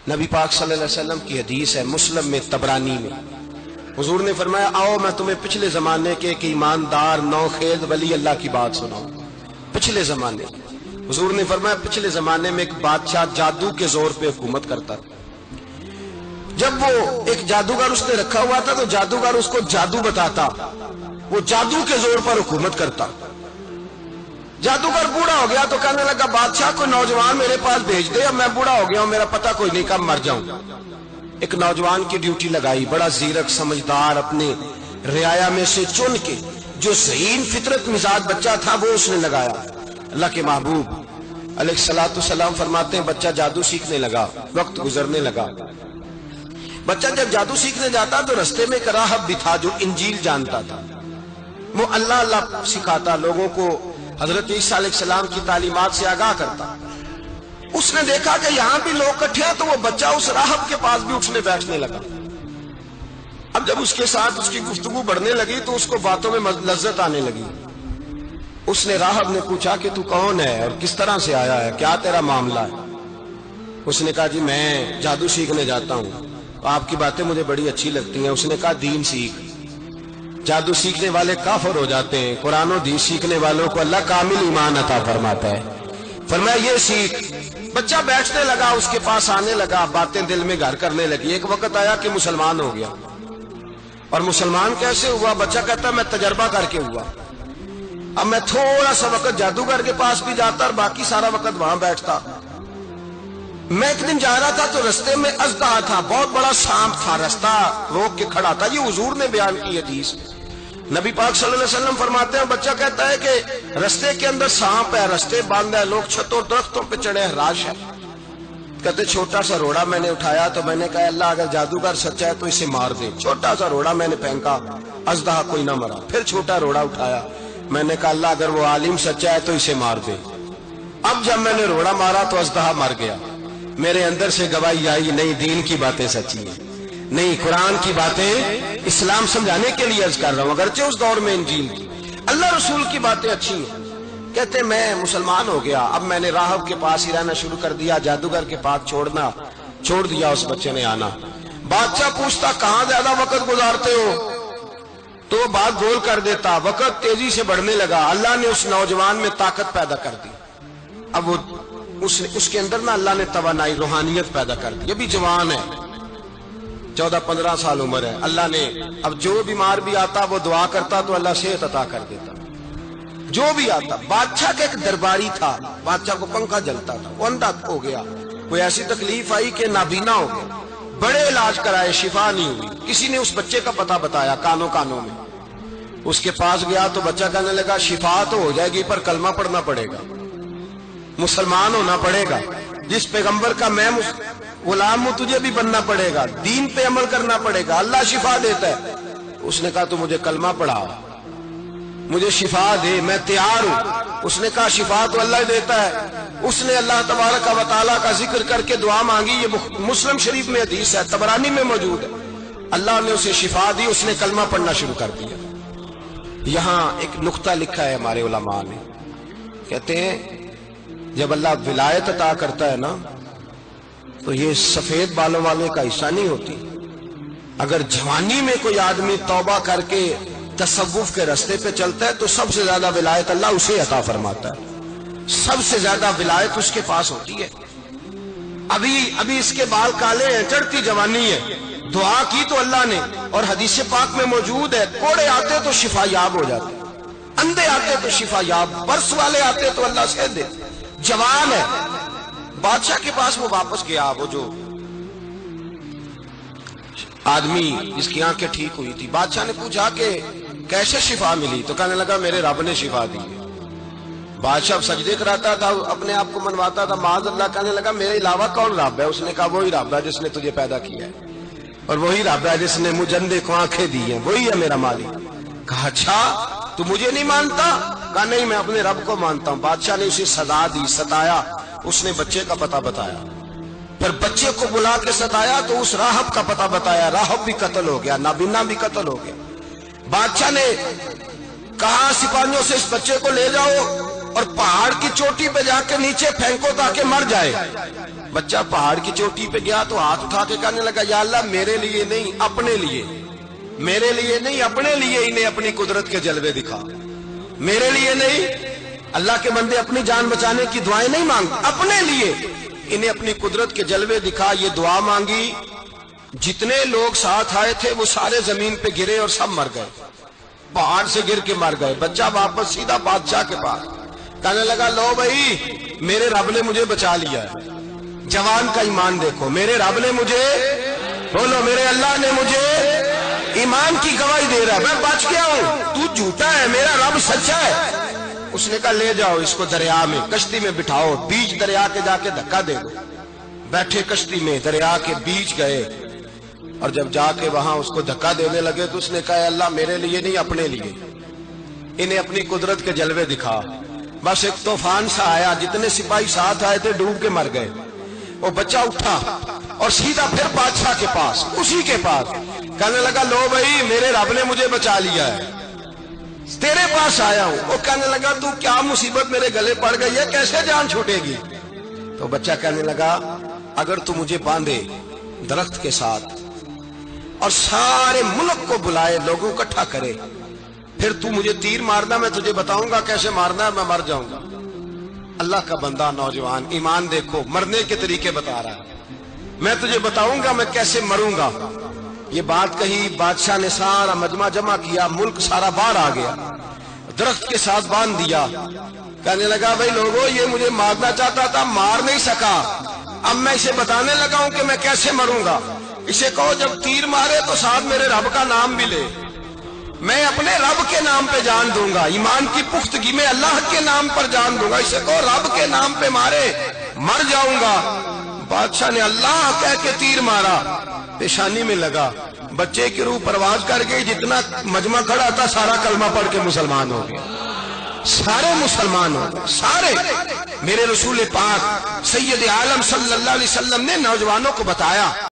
نبی پاک صلی اللہ علیہ وسلم کی حدیث ہے مسلم میں طبرانی میں، حضور نے فرمایا آؤ میں تمہیں پچھلے زمانے کے ایک ایماندار نوخیز ولی اللہ کی بات سناؤں۔ پچھلے زمانے حضور نے فرمایا پچھلے زمانے میں ایک بادشاہ جادو کے زور پہ حکومت کرتا تھا۔ جب وہ ایک جادوگر اس نے رکھا ہوا تھا تو جادوگر اس کو جادو بتاتا، وہ جادو کے زور پر حکومت کرتا۔ جادوگر بوڑھا ہو گیا تو کہنے لگا بادشاہ کو نوجوان میرے پاس بھیج دے، اب میں بوڑھا ہو گیا ہوں، میرا پتہ کوئی نہیں کب مر جاؤں۔ ایک نوجوان کی ڈیوٹی لگائی، بڑا زیرک سمجھدار، اپنے رعایا میں سے چن کے جو ذہین فطرت مزاج بچہ تھا وہ اس نے لگایا۔ اللہ کے محبوب علیہ الصلوۃ والسلام فرماتے ہیں بچہ جادو سیکھنے لگا، وقت گزرنے لگا۔ بچہ جب جادو سیکھنے جاتا تو رستے میں ایک راہب بھی تھا جو انجیل جانتا تھا، وہ اللہ اللہ سکھاتا، لوگوں کو حضرت عیسیٰ علیہ السلام کی تعلیمات سے آگاہ کرتا۔ اس نے دیکھا کہ یہاں بھی لوگ اکٹھے ہیں تو وہ بچہ اس راہب کے پاس بھی اٹھنے بیٹھنے لگا۔ اب جب اس کے ساتھ اس کی گفتگو بڑھنے لگی تو اس کو باتوں میں لذت آنے لگی۔ اس نے راہب نے پوچھا کہ تو کون ہے اور کس طرح سے آیا ہے، کیا تیرا معاملہ ہے؟ اس نے کہا جی میں جادو سیکھنے جاتا ہوں، آپ کی باتیں مجھے بڑی اچھی لگتی ہیں۔ اس نے کہا دین سیکھ، جادو سیکھنے والے کافر ہو جاتے ہیں، قرآن و دین سیکھنے والوں کو اللہ کامل ایمان عطا فرماتا ہے۔ فرمایا یہ سیکھ۔ بچہ بیٹھنے لگا، اس کے پاس آنے لگا، باتیں دل میں گھر کرنے لگی۔ ایک وقت آیا کہ مسلمان ہو گیا، اور مسلمان کیسے ہوا؟ بچہ کہتا میں تجربہ کر کے ہوا۔ اب میں تھوڑا سا وقت جادوگر کے پاس بھی جاتا اور باقی سارا وقت وہاں بیٹھتا۔ میں ایک دن جا رہا تھا تو رستے میں اژدہا تھا، بہت بڑا سانپ تھا، رستہ روک کے کھڑا تھا۔ یہ حضور نے بیان کی حدیث۔ نبی پاک صلی اللہ علیہ وسلم فرماتے ہیں بچہ کہتا ہے کہ رستے کے اندر سانپ ہے، رستے بند ہے، لوگ چھتوں درختوں پہ چڑھے ہیں، راش ہے۔ کہتے چھوٹا سا روڑا میں نے اٹھایا تو میں نے کہا اللہ اگر جادوگر سچا ہے تو اسے مار دے۔ چھوٹا سا روڑا میں نے پھینکا، اژدہا کوئی نہ مرا۔ پھر چھوٹا روڑا اٹھایا، میں نے کہا اللہ اگر وہ عالم سچا ہے تو اسے مار دے۔ اب جب میں نے روڑا مارا تو اژدہا مر گیا۔ میرے اندر سے گواہی آئی نہیں دین کی باتیں سچی ہیں، نہیں قرآن کی باتیں اسلام سمجھانے کے لیے عرض کر رہا ہوں، اگرچہ اس دور میں انجیل کی، اللہ رسول کی باتیں اچھی ہیں۔ کہتے میں مسلمان ہو گیا، اب میں نے راہب کے پاس ہی رہنا شروع کر دیا، جادوگر کے پاس چھوڑ دیا، اس بچے نے آنا۔ بادشاہ پوچھتا کہاں زیادہ وقت گزارتے ہو تو وہ بات گول کر دیتا۔ وقت تیزی سے بڑھنے لگا، اللہ نے اس نوجوان میں طاقت پیدا کر دی۔ اب وہ اس کے اندر نا اللہ نے توانائی روحانیت پیدا کر دی، یہ بھی جوان ہے، 14-15 سال عمر ہے۔ اللہ نے اب جو بیمار بھی آتا وہ دعا کرتا تو اللہ صحت عطا کر دیتا، جو بھی آتا۔ بادشاہ کا ایک درباری تھا، بادشاہ کو پنکھا جلتا تھا، وہ اندھا ہو گیا، کوئی ایسی تکلیف آئی کہ نابینا ہو گیا، بڑے علاج کرائے شفا نہیں ہوئی۔ کسی نے اس بچے کا پتہ بتایا کانوں میں، اس کے پاس گیا تو بچہ کہنے لگا شفا تو ہو جائے گی پر کلمہ پڑھنا پڑے گا، مسلمان ہونا پڑے گا، جس پیغمبر کا میں غلام ہوں تجھے بھی بننا پڑے گا، دین پہ عمل کرنا پڑے گا، اللہ شفا دیتا ہے۔ اس نے کہا تو مجھے کلمہ پڑھا، مجھے شفا دے، میں تیار ہوں۔ اس نے کہا شفا تو اللہ دیتا ہے۔ اس نے اللہ تبارک و تعالیٰ کا ذکر کر کے دعا مانگی، یہ مسلم شریف میں حدیث ہے، طبرانی میں موجود ہے۔ اللہ نے اسے شفا دی، اس نے کلمہ پڑھنا شروع کر دیا۔ یہاں ایک نقطہ لکھا ہے ہمارے علماء نے، کہتے ہیں جب اللہ ولایت عطا کرتا ہے نا تو یہ سفید بالوں والے کا حصہ نہیں ہوتی۔ اگر جوانی میں کوئی آدمی توبہ کر کے تصوف کے راستے پہ چلتا ہے تو سب سے زیادہ ولایت اللہ اسے عطا فرماتا ہے، سب سے زیادہ ولایت اس کے پاس ہوتی ہے۔ ابھی اس کے بال کالے ہیں، چڑھتی جوانی ہے، دعا کی تو اللہ نے، اور حدیث پاک میں موجود ہے کوڑے آتے تو شفا یاب ہو جاتے، اندھے آتے تو شفا یاب، برس والے آتے تو اللہ سے دے۔ جوان ہے، بادشاہ کے پاس وہ واپس گیا، وہ جو آدمی جس کی آنکھیں ٹھیک ہوئی تھی۔ بادشاہ نے پوچھا کہ کیسے شفا ملی؟ تو کہنے لگا میرے رب نے شفا دی ہے۔ بادشاہ سجدے کراتا تھا، اپنے آپ کو منواتا تھا، معاذ اللہ، کہنے لگا میرے علاوہ کون رب ہے؟ اس نے کہا وہی رب ہے جس نے تجھے پیدا کیا ہے، اور وہی رب ہے جس نے مجھے اندھے کو آنکھیں دی ہیں، وہی ہے میرا مالک۔ کہا اچھا تو مجھے نہیں مانتا؟ کہا نہیں میں اپنے رب کو مانتا ہوں۔ بادشاہ نے اسے سزا دی، ستایا، اس نے بچے کا پتہ بتایا، پھر بچے کو بلا کے ستایا تو اس راہب کا پتہ بتایا، راہب بھی قتل ہو گیا، نابینا بھی قتل ہو گیا۔ بادشاہ نے کہا سپاہیوں سے اس بچے کو لے جاؤ اور پہاڑ کی چوٹی پہ جا کے نیچے پھینکو تاکہ مر جائے۔ بچہ پہاڑ کی چوٹی پہ گیا تو ہاتھ اٹھا کے کہنے لگا یا اللہ میرے لیے نہیں اپنے لیے، میرے لیے نہیں اپنے لیے انہیں اپنی قدرت کے جلوے دکھا، میرے لیے نہیں۔ اللہ کے بندے اپنی جان بچانے کی دعائیں نہیں مانگتے، اپنے لیے انہیں اپنی قدرت کے جلوے دکھا۔ یہ دعا مانگی، جتنے لوگ ساتھ آئے تھے وہ سارے زمین پہ گرے اور سب مر گئے، پہاڑ سے گر کے مر گئے۔ بچہ واپس سیدھا بادشاہ کے پاس کہنے لگا لو بھائی میرے رب نے مجھے بچا لیا ہے۔ جوان کا ایمان دیکھو، میرے رب نے مجھے، بولو میرے اللہ نے مجھے ایمان کی گواہی دے رہا ہے، میں بچ گیا ہوں، تو جھوٹا ہے، میرا رب سچا ہے۔ اس نے کہا لے جاؤ اس کو دریا میں، کشتی میں بٹھاؤ، بیچ دریا کے جا کے دھکا دے دو۔ بیٹھے کشتی میں، دریا کے بیچ گئے، اور جب جا کے وہاں اس کو دھکا دینے لگے تو اس نے کہا اللہ میرے لیے نہیں اپنے لیے انہیں اپنی قدرت کے جلوے دکھا۔ بس ایک طوفان سا آیا، جتنے سپاہی ساتھ آئے تھے ڈوب کے مر گئے۔ وہ بچہ اٹھا اور سیدھا پھر بادشاہ کے پاس، اسی کے پاس کہنے لگا لو بھائی میرے رب نے مجھے بچا لیا ہے، تیرے پاس آیا ہوں۔ وہ کہنے لگا تو کیا مصیبت میرے گلے پڑ گئی ہے، کیسے جان چھوٹے گی؟ تو بچہ کہنے لگا اگر تو مجھے باندھے درخت کے ساتھ اور سارے ملک کو بلائے، لوگوں کو اکٹھا کرے، پھر تو مجھے تیر مارنا، میں تجھے بتاؤں گا کیسے مارنا ہے، میں مر جاؤں گا۔ اللہ کا بندہ نوجوان ایمان دیکھو، مرنے کے طریقے بتا رہا ہے، میں تجھے بتاؤں گا میں کیسے مروں گا۔ یہ بات کہی، بادشاہ نے سارا مجمع جمع کیا، ملک سارا باہر آ گیا، درخت کے ساتھ باندھ دیا۔ کہنے لگا بھائی لوگوں یہ مجھے مارنا چاہتا تھا، مار نہیں سکا، اب میں اسے بتانے لگا ہوں کہ میں کیسے مروں گا۔ اسے کہو جب تیر مارے تو ساتھ میرے رب کا نام بھی لے، میں اپنے رب کے نام پہ جان دوں گا، ایمان کی پختگی میں اللہ کے نام پر جان دوں گا۔ اسے کہو رب کے نام پہ مارے، مر جاؤں گا۔ بادشاہ نے اللہ کہہ کے تیر مارا، پیشانی میں لگا، بچے کی روح پرواز کر گئی، جتنا مجمع کھڑا تھا سارا کلمہ پڑھ کے مسلمان ہو گیا، سارے مسلمان ہو گئے، سارے۔ میرے رسول پاک سید عالم صلی اللہ علیہ وسلم نے نوجوانوں کو بتایا